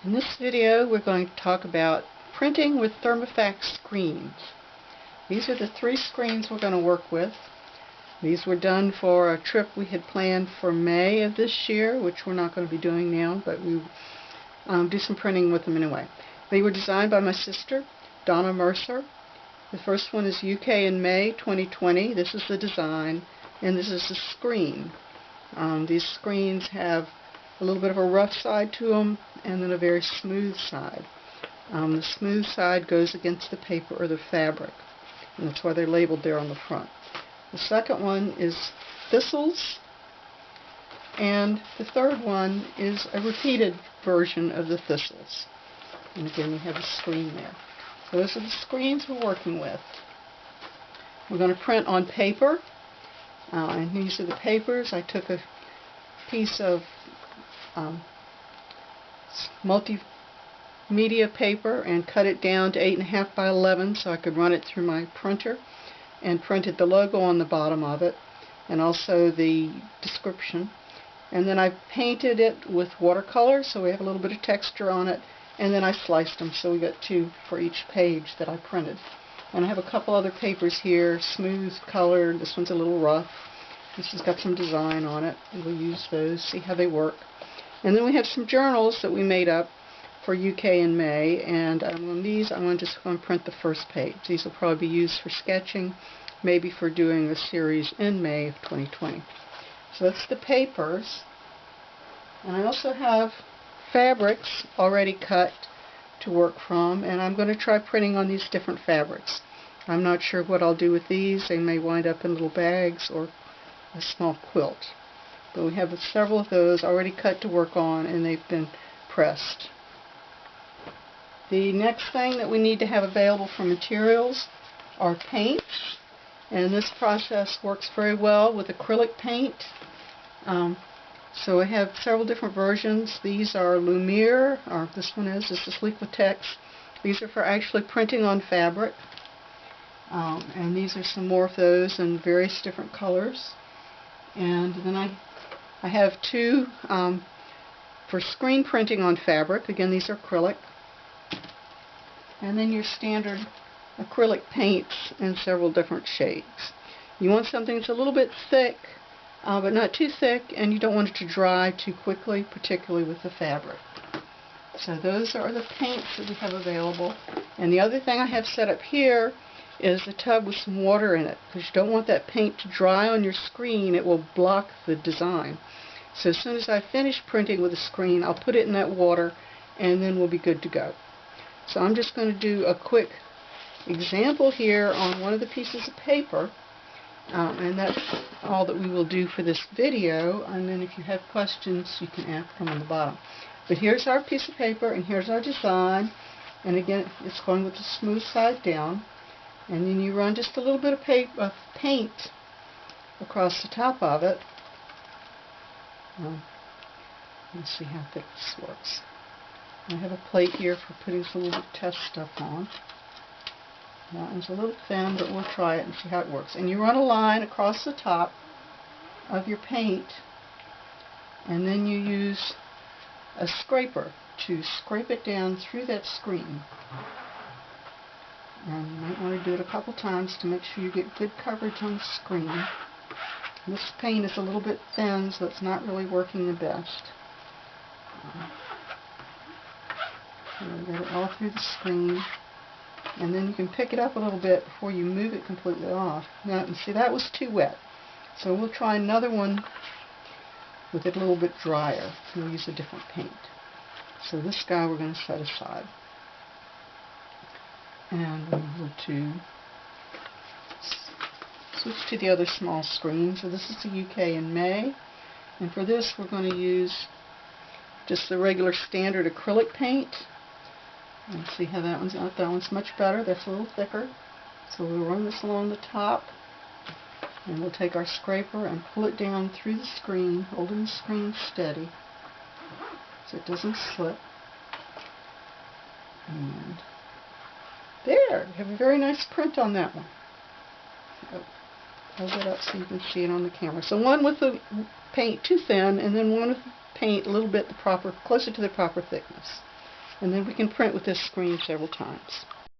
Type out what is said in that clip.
In this video we're going to talk about printing with Thermofax screens. These are the 3 screens we're going to work with. These were done for a trip we had planned for May of this year, which we're not going to be doing now, but we do some printing with them anyway. They were designed by my sister, Donna Mercer. The first one is UK in May 2020. This is the design, and this is the screen. These screens have a little bit of a rough side to them, and then a very smooth side. The smooth side goes against the paper or the fabric, and that's why they're labeled there on the front. The second one is thistles, and the third one is a repeated version of the thistles. And again, we have a screen there. So those are the screens we're working with. We're going to print on paper, and these are the papers. I took a piece of multimedia paper and cut it down to 8.5 by 11 so I could run it through my printer, and printed the logo on the bottom of it and also the description. And then I painted it with watercolor so we have a little bit of texture on it, and then I sliced them so we got 2 for each page that I printed. And I have a couple other papers here, smooth colored. This one's a little rough. This has got some design on it. We'll use those, see how they work. And then we have some journals that we made up for UK in May, and on these I'm just going to print the first page. These will probably be used for sketching, maybe for doing the series in May of 2020. So that's the papers. And I also have fabrics already cut to work from, and I'm going to try printing on these different fabrics. I'm not sure what I'll do with these. They may wind up in little bags or a small quilt. But we have several of those already cut to work on, and they've been pressed. The next thing that we need to have available for materials are paints, and this process works very well with acrylic paint. So I have several different versions. These are Lumiere, or this is Liquitex. These are for actually printing on fabric, and these are some more of those in various different colors. And then I have 2 for screen printing on fabric. Again, these are acrylic. And then your standard acrylic paints in several different shades. You want something that's a little bit thick, but not too thick, and you don't want it to dry too quickly, particularly with the fabric. So those are the paints that we have available. And the other thing I have set up here is a tub with some water in it, because you don't want that paint to dry on your screen. It will block the design. So as soon as I finish printing with the screen, I'll put it in that water, and then we'll be good to go. So I'm just going to do a quick example here on one of the pieces of paper, and that's all that we will do for this video. And then if you have questions, you can ask them on the bottom. But here's our piece of paper, and here's our design. And again, it's going with the smooth side down. And then you run just a little bit of paint across the top of it. Let's see how thick this works. I have a plate here for putting some little test stuff on. That one's a little thin, but we'll try it and see how it works. And you run a line across the top of your paint, and then you use a scraper to scrape it down through that screen. And you might want to do it a couple times to make sure you get good coverage on the screen. This paint is a little bit thin, so it's not really working the best. Get it all through the screen, and then you can pick it up a little bit before you move it completely off. Now, you see, that was too wet, so we'll try another one with it a little bit drier. We'll use a different paint. So this guy we're going to set aside, and we'll move to switch to the other small screen. So this is the UK in May, and for this we're going to use just the regular standard acrylic paint. And see how that one's out. That one's much better. That's a little thicker. So we'll run this along the top, and we'll take our scraper and pull it down through the screen, holding the screen steady so it doesn't slip. And there, we have a very nice print on that one. Hold it up so you can see it on the camera. So one with the paint too thin, and then one with the paint a little bit closer to the proper thickness. And then we can print with this screen several times.